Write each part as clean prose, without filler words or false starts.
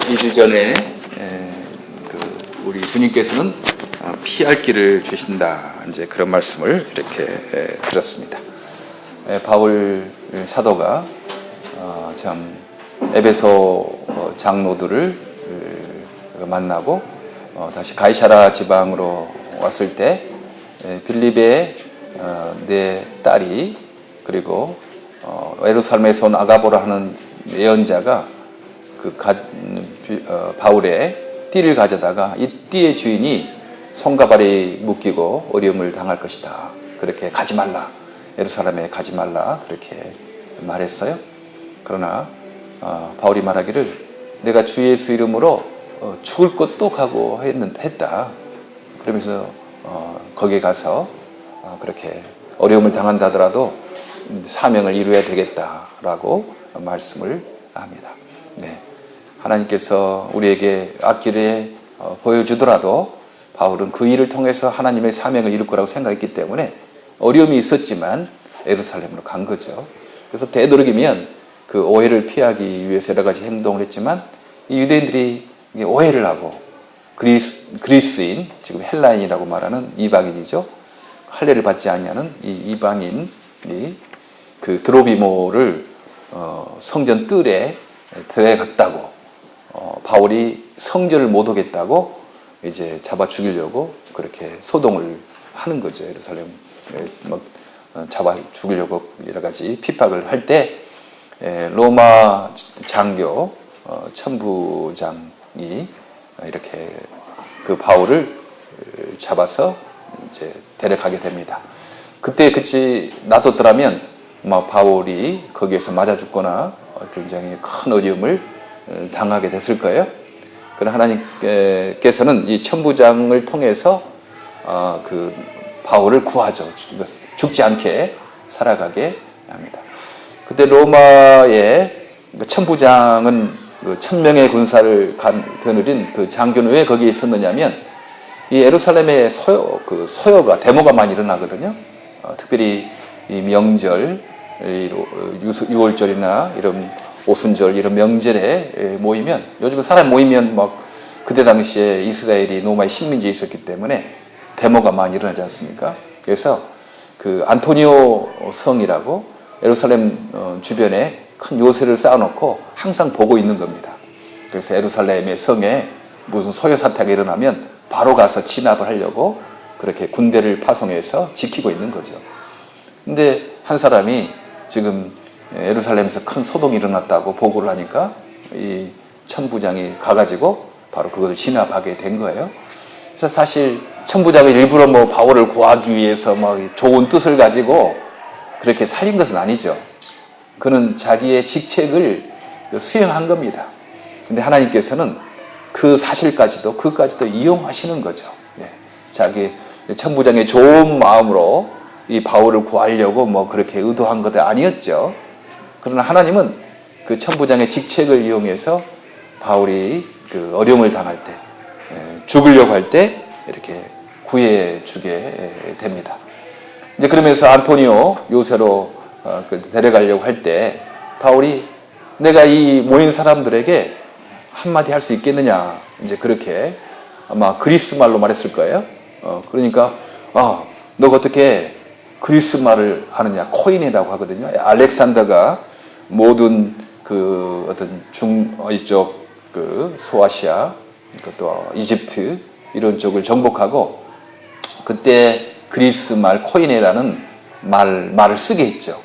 2주 전에 우리 주님께서는 피할 길을 주신다, 이제 그런 말씀을 이렇게 들었습니다. 바울 사도가 참 에베소 장로들을 만나고 다시 가이사라 지방으로 왔을 때 빌립의 네 딸이, 그리고 예루살렘에서 온 아가보라 하는 예언자가 바울의 띠를 가져다가 이 띠의 주인이 손과 발이 묶이고 어려움을 당할 것이다, 그렇게 가지 말라, 예루살렘에 가지 말라, 그렇게 말했어요. 그러나 바울이 말하기를 내가 주 예수 이름으로 죽을 것도 각오했다. 그러면서 거기에 가서 그렇게 어려움을 당한다 하더라도 사명을 이루어야 되겠다라고 말씀을 합니다. 네. 하나님께서 우리에게 앞길에 보여주더라도 바울은 그 일을 통해서 하나님의 사명을 이룰 거라고 생각했기 때문에 어려움이 있었지만 예루살렘으로 간 거죠. 그래서 되도록이면 그 오해를 피하기 위해서 여러 가지 행동을 했지만 이 유대인들이 오해를 하고 그리스인, 지금 헬라인이라고 말하는 이방인이죠. 할례를 받지 아니하는 이 이방인이 그 드로비모를 성전 뜰에 들어갔다고, 바울이 성전을 못 오겠다고 이제 잡아 죽이려고 그렇게 소동을 하는 거죠. 예루살렘 잡아 죽이려고 여러 가지 핍박을 할 때 로마 장교 천부장이 이렇게 그 바울을 잡아서 이제 데려가게 됩니다. 그때 그치 놔뒀더라면 바울이 거기에서 맞아 죽거나 굉장히 큰 어려움을 당하게 됐을 거예요. 그러나 하나님께서는 이 천부장을 통해서 그 바울을 구하죠. 죽지 않게 살아가게 합니다. 그때 로마의 천부장은 1000명의 군사를 거느린 그 장교는 왜 거기에 있었느냐면, 이 예루살렘에 소요가, 데모가 많이 일어나거든요. 특별히 이 명절, 6월절이나 이런 오순절, 이런 명절에 모이면, 요즘 사람 모이면 그때 당시에 이스라엘이 로마의 식민지에 있었기 때문에 데모가 많이 일어나지 않습니까? 그래서 그 안토니오 성이라고 예루살렘 주변에 큰 요새를 쌓아놓고 항상 보고 있는 겁니다. 그래서 예루살렘의 성에 무슨 소요 사태가 일어나면 바로 가서 진압을 하려고 그렇게 군대를 파송해서 지키고 있는 거죠. 근데 한 사람이 지금 예루살렘에서 큰 소동이 일어났다고 보고를 하니까 이 천부장이 가가지고 바로 그것을 진압하게 된 거예요. 그래서 사실 천부장이 일부러 바울을 구하기 위해서 좋은 뜻을 가지고 그렇게 살린 것은 아니죠. 그는 자기의 직책을 수행한 겁니다. 근데 하나님께서는 그 사실까지도, 그까지도 이용하시는 거죠. 네. 자기 천부장의 좋은 마음으로 이 바울을 구하려고 그렇게 의도한 것은 아니었죠. 그러나 하나님은 그 천부장의 직책을 이용해서 바울이 그 어려움을 당할 때, 죽으려고 할 때 이렇게 구해 주게 됩니다. 이제 그러면서 안토니오 요새로 데려가려고 할 때 바울이 내가 이 모인 사람들에게 한마디 할 수 있겠느냐, 이제 그렇게 아마 그리스 말로 말했을 거예요. 그러니까 너가 어떻게 그리스 말을 아느냐, 코인이라고 하거든요. 알렉산더가 모든 그 어떤 이쪽 그 소아시아, 또 이집트 이런 쪽을 정복하고 그때 그리스 말 코이네라는 말을 쓰게 했죠.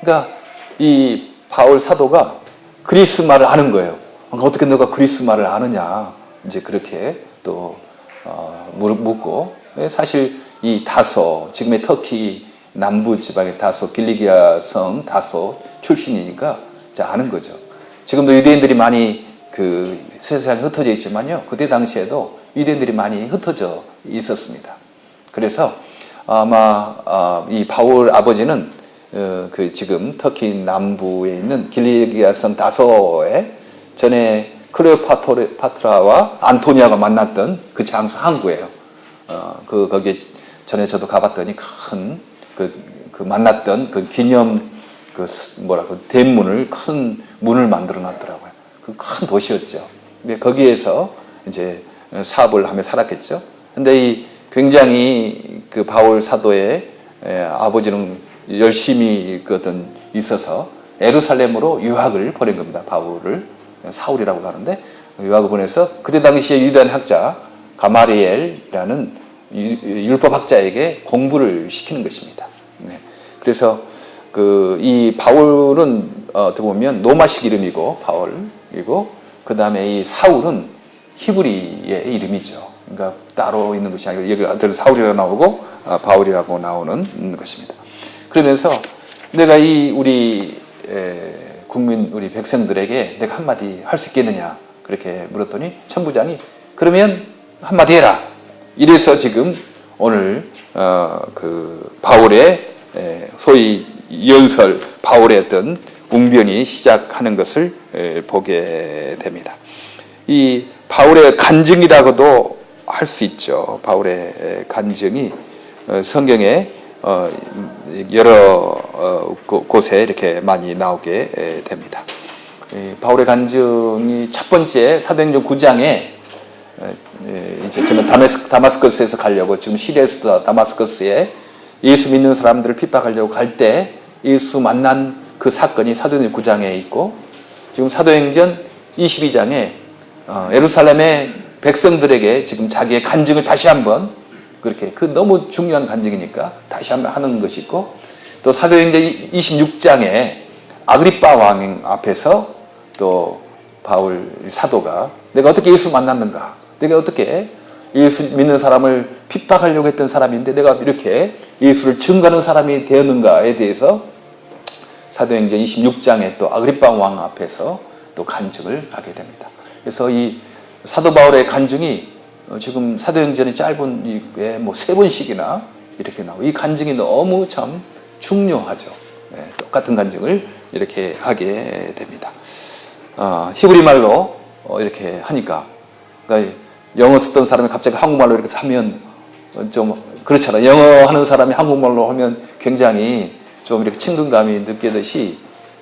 그러니까 이 바울 사도가 그리스 말을 아는 거예요. 어떻게 너가 그리스 말을 아느냐, 이제 그렇게 또 묻고, 사실 이 다소, 지금의 터키 남부 지방의 다소, 길리기아 성 다소 출신이니까 아는 거죠. 지금도 유대인들이 많이 그 세상에 흩어져 있지만요, 그때 당시에도 유대인들이 많이 흩어져 있었습니다. 그래서 아마 이 바울 아버지는 그 지금 터키 남부에 있는 길리기아 성 다소에 전에 클레오파트라와 안토니아가 만났던 그 장소 항구예요. 거기에 전에 저도 가봤더니 큰 그 만났던 그 기념 그 대문을, 큰 문을 만들어 놨더라고요. 그 큰 도시였죠. 거기에서 이제 사업을 하며 살았겠죠. 근데 이 굉장히 그 바울 사도의 아버지는 열심히 그 어떤 있어서 예루살렘으로 유학을 보낸 겁니다. 바울을 사울이라고 하는데 유학을 보내서 그때 당시에 유대인 학자 가마리엘이라는 율법학자에게 공부를 시키는 것입니다. 네. 그래서 이 바울은 어떻게 보면 로마식 이름이고 바울이고 그 다음에 이 사울은 히브리의 이름이죠. 그러니까 따로 있는 것이 아니고 여기 사울이라고 나오고 바울이라고 나오는 것입니다. 그러면서 내가 우리 국민 우리 백성들에게 내가 한마디 할 수 있겠느냐 그렇게 물었더니 천부장이 그러면 한마디 해라. 이래서 지금 오늘 그 바울의 소위 연설 바울의 어떤 웅변이 시작하는 것을 보게 됩니다. 이 바울의 간증이라고도 할 수 있죠. 바울의 간증이 성경에 여러 곳에 이렇게 많이 나오게 됩니다. 바울의 간증이 첫 번째 사도행전 9장에 이제 저는 다마스커스에서 가려고 지금 시리아에서 다마스커스에 예수 믿는 사람들을 핍박하려고 갈 때 예수 만난 그 사건이 사도행전 9장에 있고 지금 사도행전 22장에 예루살렘의 백성들에게 지금 자기의 간증을 다시 한번 그렇게 너무 중요한 간증이니까 다시 한번 하는 것이 있고 또 사도행전 26장에 아그리빠 왕 앞에서 또 바울 사도가 내가 어떻게 예수 만났는가 내가 어떻게 예수 믿는 사람을 핍박하려고 했던 사람인데 내가 이렇게 예수를 증거하는 사람이 되었는가에 대해서 사도행전 26장에 또 아그리빠 왕 앞에서 또 간증을 하게 됩니다. 그래서 이 사도 바울의 간증이 지금 사도행전이 짧은 이게 뭐 3번씩이나 이렇게 나오고 이 간증이 너무 참 중요하죠. 네, 똑같은 간증을 이렇게 하게 됩니다. 히브리 말로 이렇게 하니까 그러니까 영어 쓰던 사람이 갑자기 한국말로 이렇게 하면 좀 그렇잖아요. 영어 하는 사람이 한국말로 하면 굉장히 좀 이렇게 친근감이 느끼듯이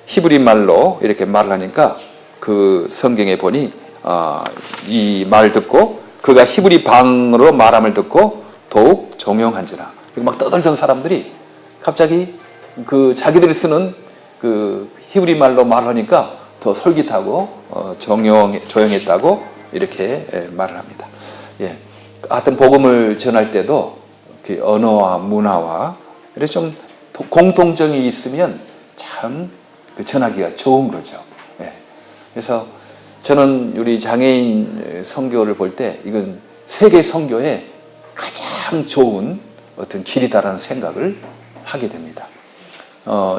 히브리 말로 이렇게 말을 하니까 그 성경에 보니 이 말 듣고 그가 히브리 방으로 말함을 듣고 더욱 종용한지라. 막 떠들던 사람들이 갑자기 그 자기들이 쓰는 그 히브리 말로 말하니까 더 솔깃하고 조용했다고 이렇게 말을 합니다. 예, 하여튼 복음을 전할 때도 그 언어와 문화와 이렇게 좀 공통점이 있으면 참 전하기가 좋은 거죠. 예, 그래서 저는 우리 장애인 선교를 볼 때 이건 세계 선교의 가장 좋은 어떤 길이다라는 생각을 하게 됩니다.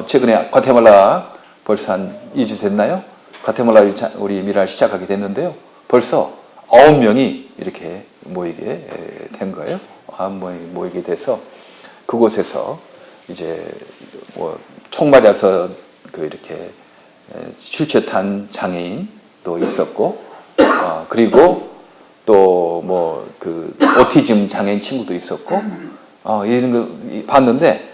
최근에 과테말라 벌써 한 2주 됐나요? 과테말라 우리 미랄 시작하게 됐는데요. 벌써 9명이 이렇게 모이게 된 거예요. 모이게 돼서 그곳에서 이제 뭐 총 맞아서 이렇게 휠체어탄 장애인도 있었고, 그리고 또 뭐 오티즘 장애인 친구도 있었고, 이런 거 봤는데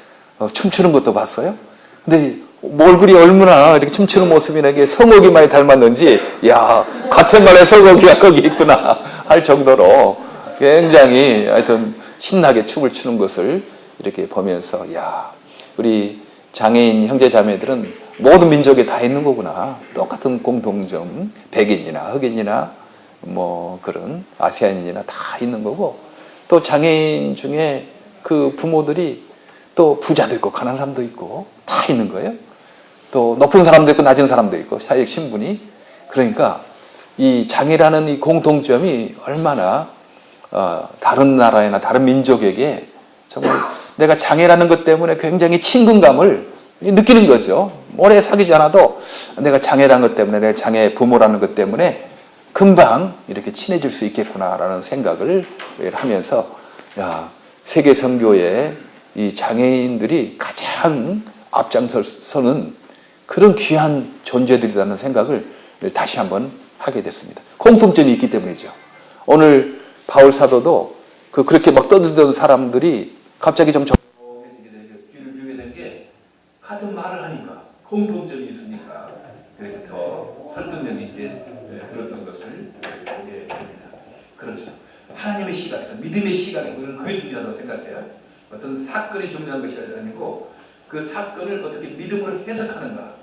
춤추는 것도 봤어요. 근데 얼굴이 얼마나 이렇게 춤추는 모습이 내게 성옥이 많이 닮았는지, 야, 과테말라의 성옥이가 거기 있구나 할 정도로 굉장히 하여튼 신나게 춤을 추는 것을 이렇게 보면서, 야, 우리 장애인 형제 자매들은 모든 민족에 다 있는 거구나. 똑같은 공통점, 백인이나 흑인이나 뭐 그런 아시아인이나 다 있는 거고, 또 장애인 중에 그 부모들이 또 부자도 있고 가난한 사람도 있고 다 있는 거예요. 또 높은 사람도 있고 낮은 사람도 있고 사회적 신분이. 그러니까 이 장애라는 이 공통점이 얼마나 다른 나라나 다른 민족에게 정말 내가 장애라는 것 때문에 굉장히 친근감을 느끼는 거죠. 오래 사귀지 않아도 내가 장애라는 것 때문에, 내가 장애 부모라는 것 때문에 금방 이렇게 친해질 수 있겠구나라는 생각을 하면서, 야, 세계 선교에 이 장애인들이 가장 앞장서는 그런 귀한 존재들이라는 생각을 다시 한번 하게 됐습니다. 공통점이 있기 때문이죠. 오늘 바울 사도도 그렇게 막 떠들던 사람들이 갑자기 좀 귀를 비우게 된 게 같은 말을 하니까 공통점이 있으니까 그렇게 더 설득력 있게 들었던 것을 보게 됩니다. 그렇죠. 하나님의 시각에서, 믿음의 시각에서 우리는 그게 중요하다고 생각해요. 어떤 사건이 중요한 것이 아니고 그 사건을 어떻게 믿음으로 해석하는가.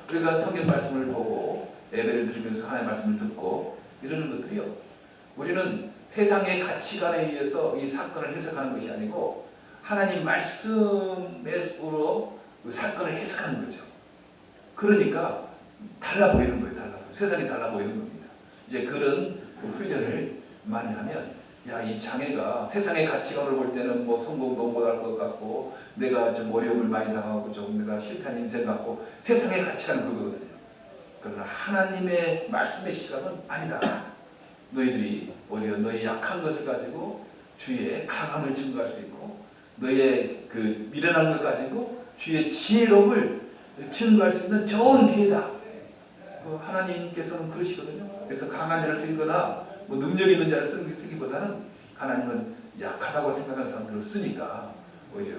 우리가 성경 말씀을 보고 예배를 드리면서 하나님의 말씀을 듣고 이러는 것들이요. 우리는 세상의 가치관에 의해서 이 사건을 해석하는 것이 아니고 하나님 말씀으로 그 사건을 해석하는 거죠. 그러니까 달라 보이는 거예요. 달라. 세상이 달라 보이는 겁니다. 이제 그런 훈련을 많이 하면 야, 이 장애가 세상의 가치관을 볼 때는 뭐 성공도 못할 것 같고 내가 좀 어려움을 많이 당하고 좀 내가 실패한 인생 같고 세상의 가치관은 그거거든요. 그러나 하나님의 말씀의 시각은 아니다. 너희들이 오히려 너희 약한 것을 가지고 주의 강함을 증거할 수 있고 너희의 그 미련한 것 가지고 주의 지혜로움을 증거할 수 있는 좋은 기회다. 하나님께서는 그러시거든요. 그래서 강한 자를 쓰거나 뭐 능력 있는 자를 쓰기보다는 하나님은 약하다고 생각하는 사람들을 쓰니까 오히려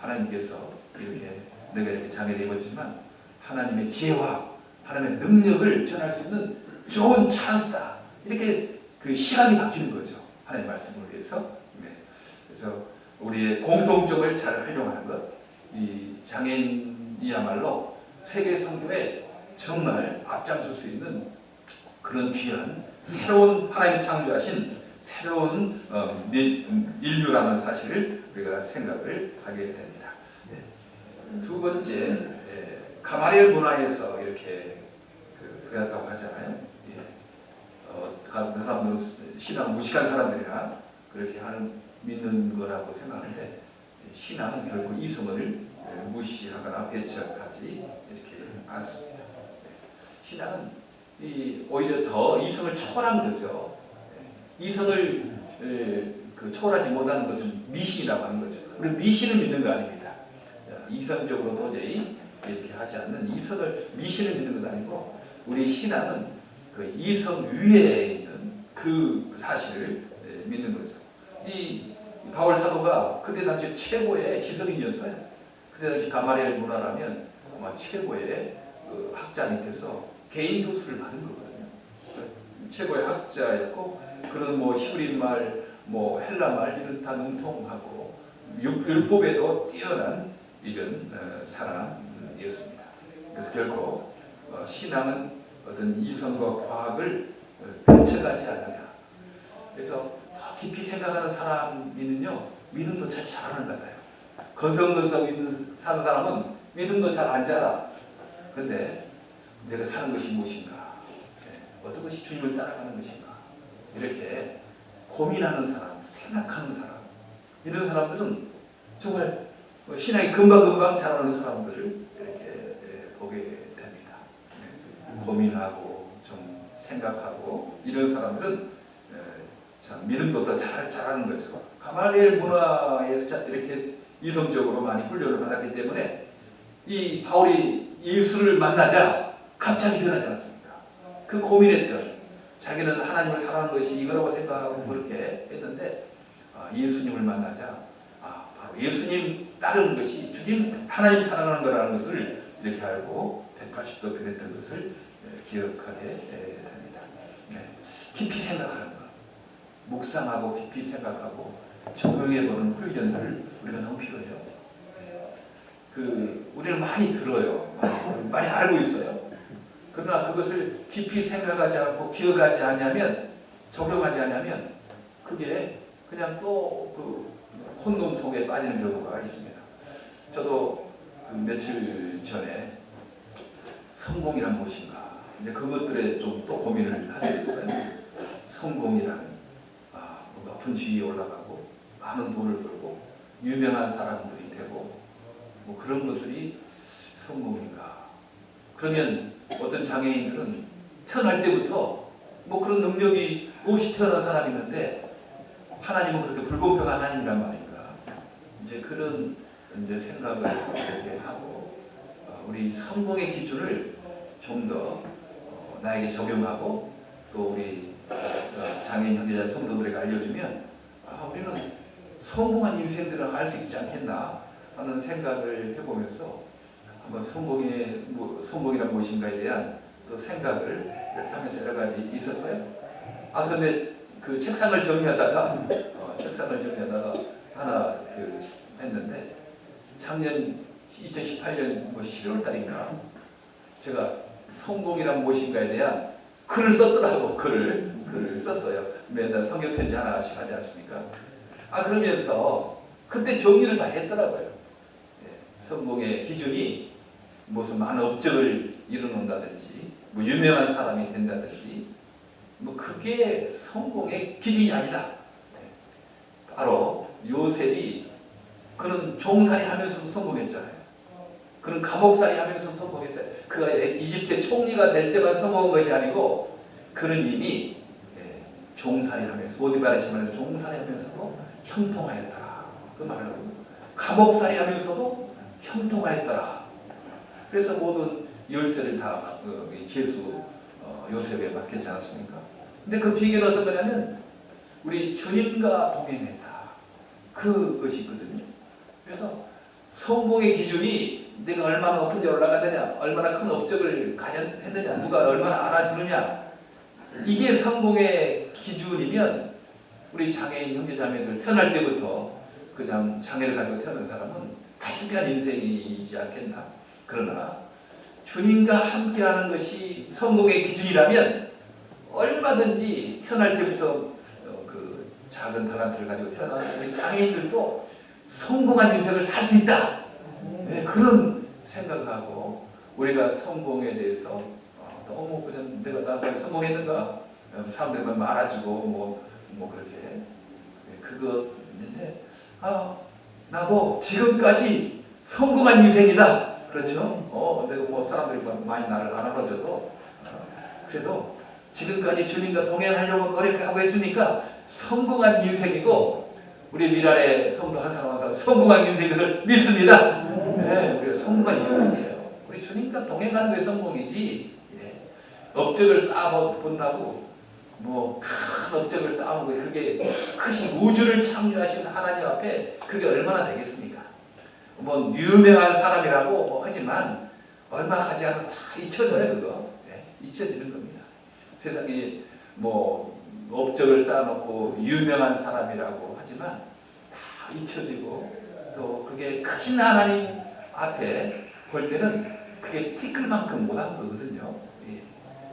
하나님께서 이렇게 내가 이렇게 장애를 입었지만 하나님의 지혜와 하나님의 능력을 전할 수 있는 좋은 찬스다. 이렇게 그 시각이 바뀌는 거죠. 하나님의 말씀을 위해서. 네. 그래서 우리의 공통점을 잘 활용하는 것. 이 장애인이야말로 세계 선교에 정말 앞장설 수 있는 그런 귀한 새로운 하나님 창조하신 새로운 인류라는 사실을 우리가 생각을 하게 됩니다. 두 번째, 가마리엘 문화에서 이렇게 배웠다고 하잖아요. 다른 사람들은 신앙 무식한 사람들이나 그렇게 하는 믿는 거라고 생각하는데 신앙은 결국 이성을 무시하거나 배척하지 이렇게 않습니다. 신앙은 오히려 더 이성을 초월한 거죠. 이성을 초월하지 못하는 것은 미신이라고 하는 거죠. 우리 미신을 믿는 거 아닙니다. 이성적으로 도저히 이렇게 하지 않는 이성을 미신을 믿는 것 아니고 우리 신앙은 그 이성 위에 있는 그 사실을 믿는 거죠. 이 바울 사도가 그때 당시 최고의 지성인이었어요. 그때 당시 가마리엘 문화라면 아마 최고의 학자 밑에서 개인 교수를 받은 거거든요. 최고의 학자였고 그런 뭐 히브리 말, 뭐 헬라 말 이런 다 능통하고 율법에도 뛰어난 이런 사람이었습니다. 그래서 결국 신앙은 어떤 이성과 과학을 배척하지 않느냐. 그래서 더 깊이 생각하는 사람이면요 믿음도 잘 잘하는 것 같아요. 건성건성 사는 사람은 믿음도 잘 안 자라. 그런데 내가 사는 것이 무엇인가? 어떤 것이 주님을 따라가는 것인가? 이렇게 고민하는 사람, 생각하는 사람 이런 사람들은 정말 신앙이 금방금방 자라는 사람들을 이렇게 보게 됩니다. 고민하고 좀 생각하고 이런 사람들은 참 믿음도 더 잘하는 거죠. 가말리엘 문화에서 이렇게 이성적으로 많이 훈련을 받았기 때문에 이 바울이 예수를 만나자 갑자기 변하지 않았습니다. 그 고민했던 자기는 하나님을 사랑하는 것이 이거라고 생각하고 그렇게 했는데 예수님을 만나자 바로 예수님 따르는 것이 주님 하나님 사랑하는 거라는 것을 이렇게 알고 180도 변했던 것을 기억하게 됩니다. 깊이 생각하는 것, 묵상하고 깊이 생각하고 적용해보는 훈련들을 우리가 너무 필요해요. 우리는 많이 들어요. 많이 알고 있어요. 그러나 그것을 깊이 생각하지 않고 기억하지 않으면 적용하지 않으면 그게 그냥 또 혼돈 속에 빠지는 경우가 있습니다. 저도 며칠 전에 성공이란 무엇인가 이제 그것들에 좀 또 고민을 하게 됐어요. 성공이란 높은 지위에 올라가고 많은 돈을 벌고 유명한 사람들이 되고 뭐 그런 것들이 성공인가? 그러면 어떤 장애인들은 태어날 때부터 뭐 그런 능력이 없이 태어난 사람이 있는데 하나님은 그렇게 불공평한 하나님이란 말인가? 이제 그런 생각을 이렇게 하고 우리 성공의 기준을 좀 더 나에게 적용하고 또 우리 장애인 형제자 성도들에게 알려주면 우리는 성공한 인생들을 알 수 있지 않겠나 하는 생각을 해보면서 한번 성공이란 무엇인가에 대한 또 생각을 이렇게 하면서 여러 가지 있었어요. 근데 그 책상을 정리하다가 하나 했는데 작년 2018년 11월 달인가 제가 성공이란 무엇인가에 대한 글을 썼더라고. 글을 썼어요. 매달 성경 편지 하나씩 하지 않습니까? 그러면서 그때 정리를 다 했더라고요. 예, 성공의 기준이 무슨 많은 업적을 이루는다든지 뭐 유명한 사람이 된다든지 뭐 그게 성공의 기준이 아니다. 예, 바로 요셉이 그는 종살이 하면서도 성공했잖아요. 그는 감옥살이 하면서 성공했어요. 그가 이집트 총리가 될 때만 성공한 것이 아니고 그는 이미 종살이 하면서 보디발의 집안에서 종살이 하면서도 형통하였더라. 그 말로 감옥살이 하면서도 형통하였더라. 그래서 모든 열쇠를 다 제수 요셉에 맡겼지 않았습니까? 근데 그 비결은 어떤 거냐면 우리 주님과 동행했다. 그것이 있거든요. 그래서 성공의 기준이 내가 얼마나 높은 데 올라가느냐, 얼마나 큰 업적을 가졌느냐, 누가 얼마나 알아주느냐, 이게 성공의 기준이면 우리 장애인 형제자매들 태어날 때부터 그냥 장애를 가지고 태어난 사람은 다 실패한 인생이지 않겠나. 그러나 주님과 함께하는 것이 성공의 기준이라면 얼마든지 태어날 때부터 그 작은 달란트를 가지고 태어나는 우리 장애인들도 성공한 인생을 살 수 있다. 네, 그런 생각을 하고 우리가 성공에 대해서 너무 그냥 내가 나한테 성공했는가 사람들만 말아주고 뭐 그렇게 그거인데 나도 지금까지 성공한 인생이다. 그렇죠? 내가 뭐 사람들이 많이 나를 안 알아줘도 그래도 지금까지 주님과 동행하려고 노력하고 했으니까 성공한 인생이고 우리 미랄의 성도 한 사람 한 사람 성공한 인생인 것을 믿습니다. 네, 우리가 성공한 인생이에요. 우리 주님과 동행하는 게 성공이지. 업적을 쌓아본다고 뭐 큰 업적을 쌓아보고 그게 크신 우주를 창조하신 하나님 앞에 그게 얼마나 되겠습니까? 뭐 유명한 사람이라고 뭐 하지만 얼마 하지 않아도 다 잊혀져요. 그거. 잊혀지는 겁니다. 세상에 뭐 업적을 쌓아놓고 유명한 사람이라고 하지만 다 잊혀지고 또 그게 크신 하나님 앞에 볼 때는 그게 티끌만큼 못한 거거든요.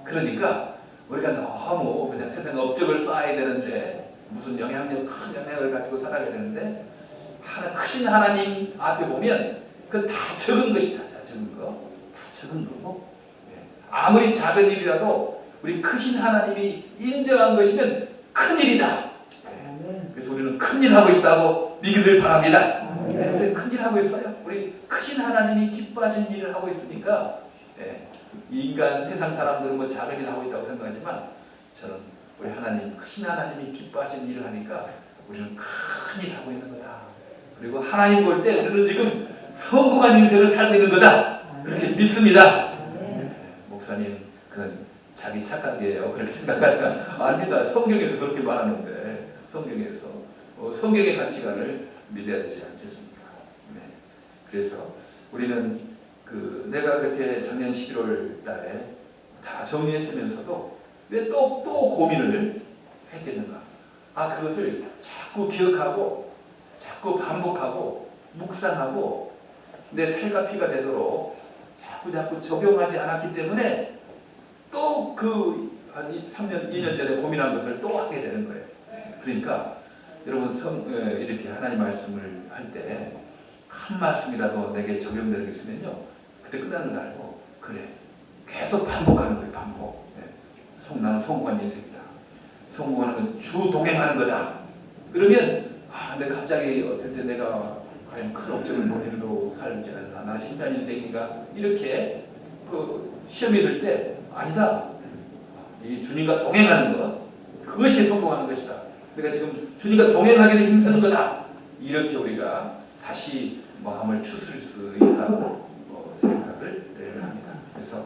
그러니까 우리가 너무 그냥 세상 업적을 쌓아야 되는데 무슨 영향력, 큰 영향을 가지고 살아야 되는데 크신 하나님 앞에 보면 그건 다 적은 것이다. 적은 거. 다 적은 거고 아무리 작은 일이라도 우리 크신 하나님이 인정한 것이면 큰일이다. 그래서 우리는 큰일 하고 있다고 믿기를 바랍니다. 우리 큰일 하고 있어요. 우리 크신 하나님이 기뻐하신 일을 하고 있으니까 인간 세상 사람들은 뭐 작은 일을 하고 있다고 생각하지만 저는 우리 하나님 크신 하나님이 기뻐하신 일을 하니까 우리는 큰 일 하고 있는 거다. 그리고 하나님 볼 때 우리는 지금 성공한 인생을 살고 있는 거다. 그렇게 믿습니다. 목사님 그건 자기 착각이에요. 그렇게 생각하지만 아닙니다. 성경에서 그렇게 말하는데 성경에서 성경의 가치관을 믿어야 되지 않겠습니까? 그래서 우리는 내가 그렇게 작년 11월 달에 다 정리했으면서도 왜 또 고민을 했겠는가? 그것을 자꾸 기억하고 자꾸 반복하고 묵상하고 내 살과 피가 되도록 자꾸 적용하지 않았기 때문에 또 한 3년, 2년 전에 고민한 것을 또 하게 되는 거예요. 그러니까 여러분 이렇게 하나님 말씀을 할 때 한 말씀이라도 내게 적용되는 게 있으면요. 그때 끝나는 거 알고 그래. 계속 반복하는 거예요. 반복. 나는 성공한 인생이다. 성공하는 건 주 동행하는 거다. 그러면 내가 갑자기 어떨 때 내가 과연 큰 업적을 못 이루고 살지 않나. 나는 실패한 인생인가. 이렇게 시험이 들 때 아니다. 이 주님과 동행하는 것. 그것이 성공하는 것이다. 내가 지금 주님과 동행하기를 힘쓰는 거다. 이렇게 우리가 다시 마음을 추스릴 수 있다고 생각을 합니다. 그래서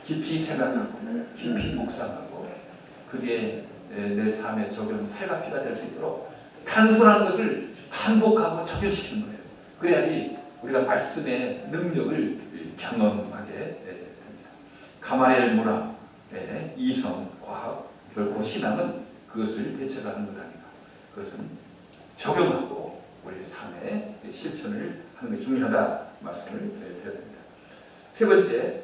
깊이 생각하고 깊이 묵상하고 그게 내 삶의 적용, 살과 피가 될 수 있도록 단순한 것을 반복하고 적용시키는 거예요. 그래야지 우리가 말씀의 능력을 경험하게 됩니다. 가마리엘 문화, 이성, 과학, 결코 신앙은 그것을 배척하는 것 아니다. 그것은 적용하고 우리 삶에 실천을 하는 게 중요하다 말씀을 드립니다. 세 번째,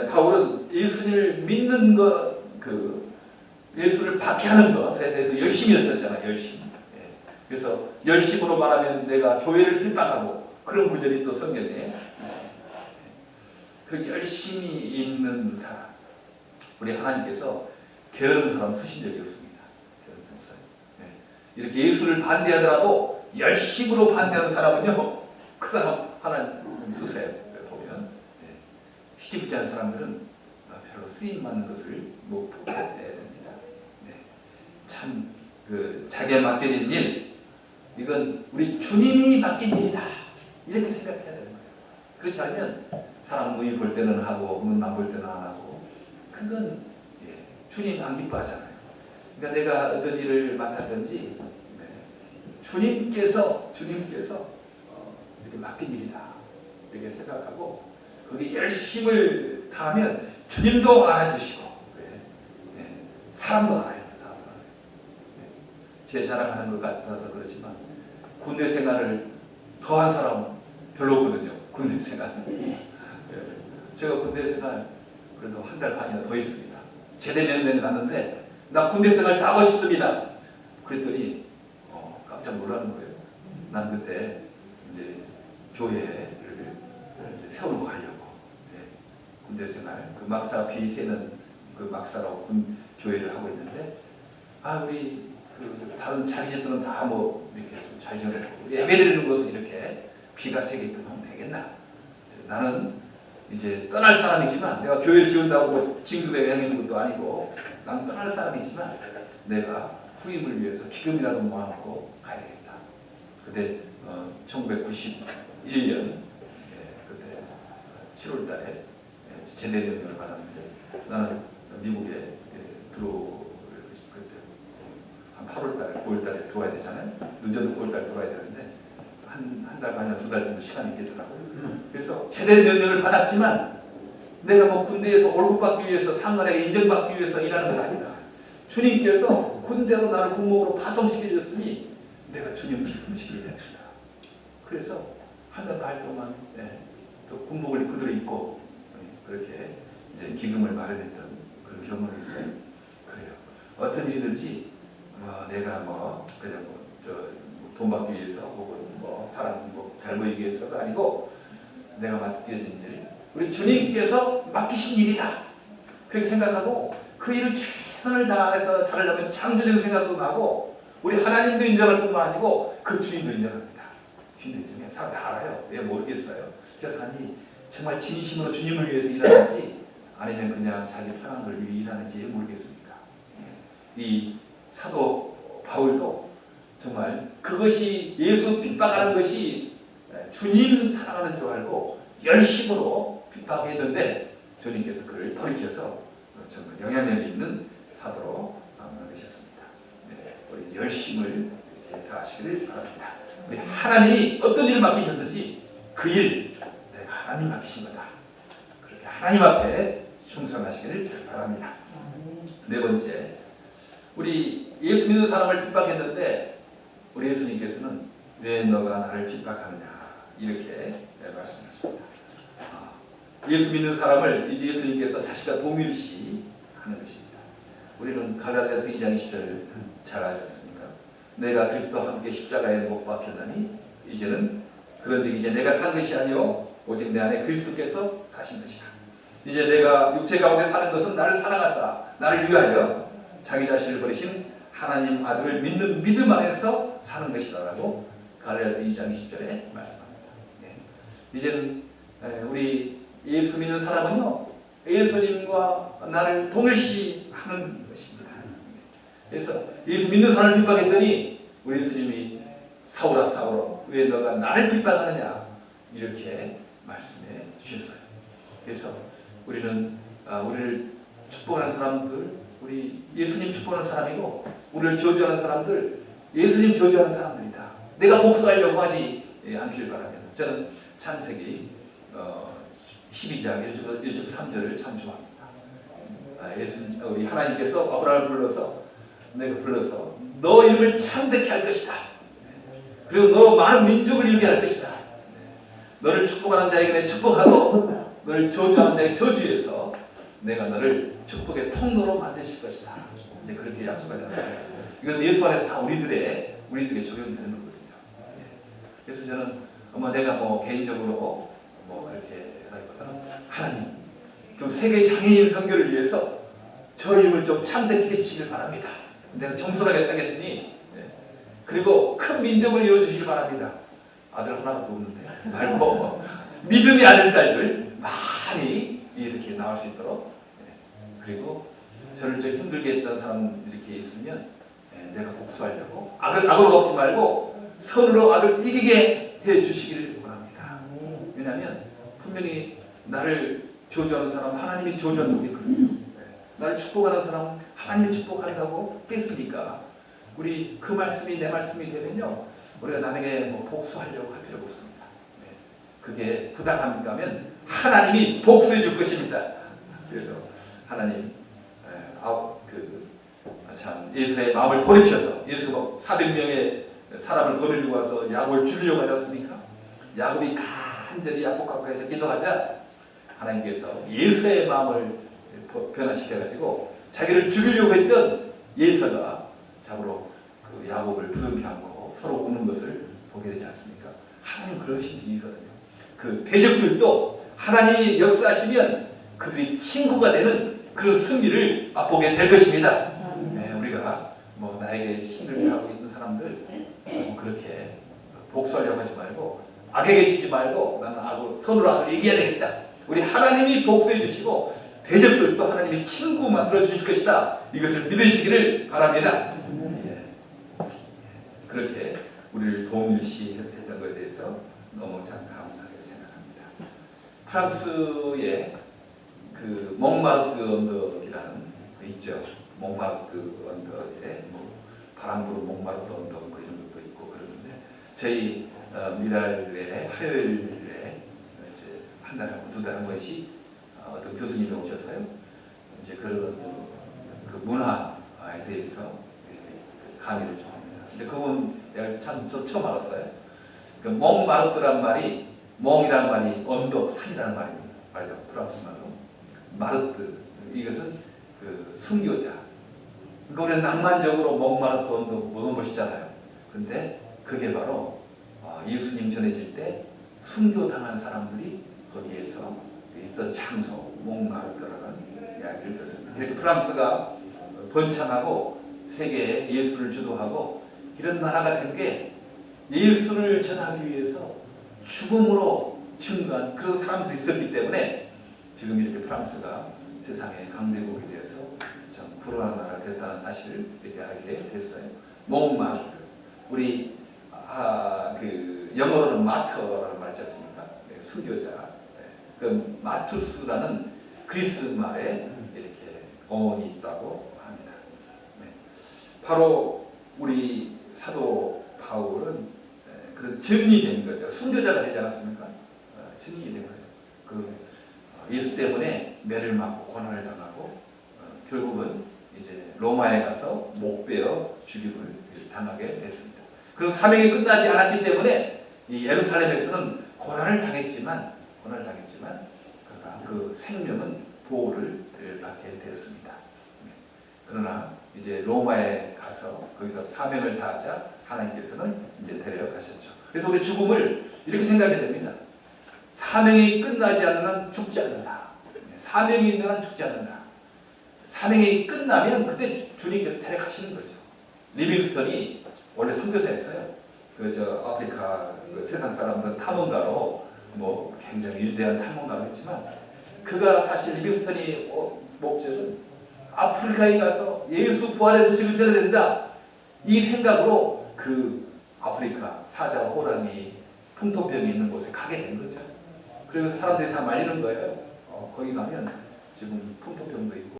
바울은 예수를 믿는 것, 예수를 박해하는 것에 대해서 열심히 했었잖아요. 열심히. 그래서 열심으로 말하면 내가 교회를 핍박하고 그런 구절이 또 성경에 있습니다. 그 열심히 있는 사람, 우리 하나님께서 게으른 사람 쓰신 적이 없습니다. 이렇게 예수를 반대하더라도 열심으로 반대하는 사람은요, 그 사람 하나님 쓰세요. 보면 시집지 않은 사람들은 별로 쓰임 받는 것을 못 보게 됩니다. 참 자기가 맡겨진 일, 이건 우리 주님이 맡긴 일이다. 이렇게 생각해야 되는 거예요. 그렇지 않으면 사람 눈이 볼 때는 하고 눈만 볼 때는 안 하고, 그건 주님 안 기뻐하잖아요. 그러니까 내가 어떤 일을 맡았든지 주님께서 이렇게 맡긴 일이다 이렇게 생각하고 거기 열심을 다하면 주님도 알아주시고 사람도 알아요. 제 자랑하는 것 같아서 그렇지만 군대 생활을 더한 사람은 별로 없거든요. 군대 생활. 제가 군대 생활 그래도 한 달 반이나 더 했습니다. 제대 면면에 갔는데 나 군대 생활 다 하고 싶습니다. 그랬더니 깜짝 놀라는 거예요. 난 그때 이제 교회를 세우고 가려고 군대 생활 그 막사 비 새는 그 막사라고 군 교회를 하고 있는데 우리 다른 자기들은 다 뭐 이렇게 좀 잘 지내고 예배드리는 것은 이렇게 비가 세게끔 하면 되겠나? 나는 이제 떠날 사람이지만 내가 교회를 지은다고 뭐 진급에 영향 있는 것도 아니고 나는 떠날 사람이지만 내가 후임을 위해서 기금이라도 모아놓고 가야 되겠다. 그때 1991년 그때 7월달에 제대명령을 받았는데 나는 미국에 그때 한 8월달에 9월달에 들어와야 되잖아요. 늦어도 9월달에 들어와야 되는데 한 달 반이나 두 달 정도 시간이 있겠더라고요. 그래서 제대 명령을 받았지만 내가 뭐 군대에서 월급 받기 위해서 상관에게 인정받기 위해서 일하는 건 아니다. 주님께서 군대로 나를 군목으로 파송시켜 주셨으니 내가 주님 기쁨시키게 됩니다. 그래서 한 달 반 동안 또 군복을 그대로 입고 그렇게 이제 기금을 마련했던 그런 경험이 있어요. 그래요. 어떤 일이든지 내가 그냥 돈 받기 위해서 혹은 사람 잘 보이기 위해서가 아니고 내가 맡겨진 일, 우리 주님께서 맡기신 일이다. 그렇게 생각하고 그 일을 최선을 다해서 잘하려면 창조적인 생각도 나고 우리 하나님도 인정할 뿐만 아니고 그 주인도 인정합니다. 주인도 인정해요. 사람 다 알아요. 왜 모르겠어요. 저 사람이 정말 진심으로 주님을 위해서 일하는지 아니면 그냥 자기 편한 걸 위해 일하는지 모르겠습니다. 이 사도 바울도 정말 그것이 예수 핍박하는 것이 주님 사랑하는 줄 알고 열심으로 핍박했는데 주님께서 그를 돌이켜서 정말 영향력 있는 사도로 만드셨습니다. 우리 열심을 다하시기를 바랍니다. 우리 하나님이 어떤 일을 맡기셨는지 그 일 내가 하나님 맡기신 거다. 그렇게 하나님 앞에 충성하시기를 바랍니다. 네 번째, 우리 예수 믿는 사람을 핍박했는데 우리 예수님께서는 왜 너가 나를 핍박하느냐 이렇게 말씀하십니다. 예수 믿는 사람을 이제 예수님께서 자신과 동일시 하는 것입니다. 우리는 갈라디아서 2장 10절 잘 알지 않습니까? 내가 그리스도와 함께 십자가에 못 박혔나니 이제는 그런즉 이제 내가 산 것이 아니요 오직 내 안에 그리스도께서 사신 것이다. 이제 내가 육체 가운데 사는 것은 나를 사랑하사 나를 위하여 자기 자신을 버리신 하나님 아들을 믿는 믿음 안에서 사는 것이다라고 갈라디아서 2장 20절에 말씀합니다. 이제는 우리 예수 믿는 사람은요 예수님과 나를 동일시하는 것입니다. 그래서 예수 믿는 사람을 핍박했더니 우리 예수님이 사울아 사울아 왜 너가 나를 핍박하느냐 이렇게 말씀해 주셨어요. 그래서 우리는 우리를 축복하는 사람들, 우리 예수님 축복하는 사람이고 우리를 저주하는 사람들, 예수님 저주하는 사람들이다. 내가 복수하려고 하지 않기를 바랍니다. 저는 창세기 12장 1절 3절을 참 좋아합니다. 우리 하나님께서 아브라함을 불러서 너 이름을 창대케 할 것이다. 그리고 너 많은 민족을 이루게 할 것이다. 너를 축복하는 자에게 내 축복하고 너를 저주하는 자에게 저주해서 내가 너를 축복의 통로로 만드실 것이다. 이제 그렇게 약속하잖아요. 이건 예수 안에서 다 우리들에게 적용되는 거거든요. 그래서 저는 내가 개인적으로 이렇게 하기보다는 하나님 좀 세계 장애인 선교를 위해서 저 이름을 좀 창대케 해주시길 바랍니다. 내가 겸손하게 살겠으니 그리고 큰 민족을 이루어주시길 바랍니다. 아들 하나도 없는데 말고 믿음의 아들 딸들 많이 이렇게 나올 수 있도록 그리고 저를 좀 힘들게 했던 사람들이 이렇게 있으면 내가 복수하려고 악을 걷지 말고 선으로 악을 이기게 해주시기를 원합니다. 왜냐하면 분명히 나를 저주하는 사람 하나님이 저주하는 게 그래요. 나를 축복하는 사람은 하나님이 축복한다고 했으니까 우리 그 말씀이 내 말씀이 되면요 우리가 남에게 복수하려고 할 필요가 없습니다. 그게 부당합니까 하면 하나님이 복수해 줄 것입니다. 그래서 하나님 참 예수의 마음을 돌이켜서 예수가 400명의 사람을 거느리고 와서 야곱을 죽이려고 하지 않습니까? 야곱이 간절히 야곱 가까이서 기도하자 하나님께서 예수의 마음을 변화시켜가지고 자기를 죽이려고 했던 예수가 잡으러 그 야곱을 부둥켜 안고 서로 우는 것을 보게 되지 않습니까? 하나님 그러신 분이거든요. 그 대적들도 하나님이 역사하시면 그들이 친구가 되는 그런 승리를 맛보게 될 것입니다. 우리가 나에게 힘들게 하고 있는 사람들 그렇게 복수하려고 하지 말고 악에게 지지 말고 나는 선으로 악을 이겨야 되겠다. 우리 하나님이 복수해 주시고 대적들도 하나님이 친구 만들어 주실 것이다. 이것을 믿으시기를 바랍니다. 그렇게 우리를 도움일시했던 것에 대해서 너무 참 감사하게 생각합니다. 프랑스의 그 몽마르트 언덕이라는 그 있죠. 몽마르트 언덕에 바람 부는 몽마르트 언덕 이런 것도 있고 그러는데 저희 미랄의 화요일에 이제 한 달에 한 번, 두 달에 한 번씩 어떤 교수님이 오셔서요. 이제 그런 그 문화에 대해서 강의를 좀 합니다. 근데 그분 내가 참 처음 알았어요. 그 몽마르트란 말이 몽이란 말이 언덕, 산이라는 말이죠. 프랑스 말로. 마르트 이것은 그 순교자. 그러니까 우리는 낭만적으로 몽마르트 언덕 보는 것이잖아요. 근데 그게 바로 예수님 전해질 때 순교당한 사람들이 거기에서 있던 장소 몽마르트라는 이야기를 들었습니다. 이렇게 프랑스가 번창하고 세계에 예수를 주도하고 이런 나라가 된 게 예수를 전하기 위해서 죽음으로 증거한 그런 사람들이 있었기 때문에 지금 이렇게 프랑스가 세상의 강대국이 되어서 참 불안한 나라가 됐다는 사실을 이렇게 알게 됐어요. 몽마르트 우리 그 영어로는 마터라는 말 있지 않습니까? 순교자. 그 마투스라는 그리스 말에 이렇게 어원이 있다고 합니다. 바로 우리 사도 바울은 그런 증인이 된 거죠. 순교자가 되지 않았습니까? 증인이 된 거예요. 그 예수 때문에 매를 맞고 고난을 당하고 결국은 이제 로마에 가서 목베어 죽임을 당하게 됐습니다. 그리고 사명이 끝나지 않았기 때문에 이 예루살렘에서는 고난을 당했지만 그러나 그 생명은 보호를 받게 됐습니다. 그러나 이제 로마에 가서 거기서 사명을 다하자 하나님께서는 이제 데려가셨죠. 그래서 우리 죽음을 이렇게 생각해야 됩니다. 사명이 끝나지 않는 한 죽지 않는다. 사명이 있는 한 죽지 않는다. 사명이 끝나면 그때 주님께서 데려가시는 거죠. 리빙스턴이 원래 선교사였어요. 아프리카 세상 사람들은 탐험가로 굉장히 위대한 탐험가를 했지만 그가 사실 리빙스턴이 목적은 아프리카에 가서 예수 부활의 소식을 전해야 된다. 이 생각으로 그 아프리카 사자와 호랑이 풍토병이 있는 곳에 가게 된 거죠. 그래서 사람들이 다 말리는 거예요. 거기 가면 지금 풍토병도 있고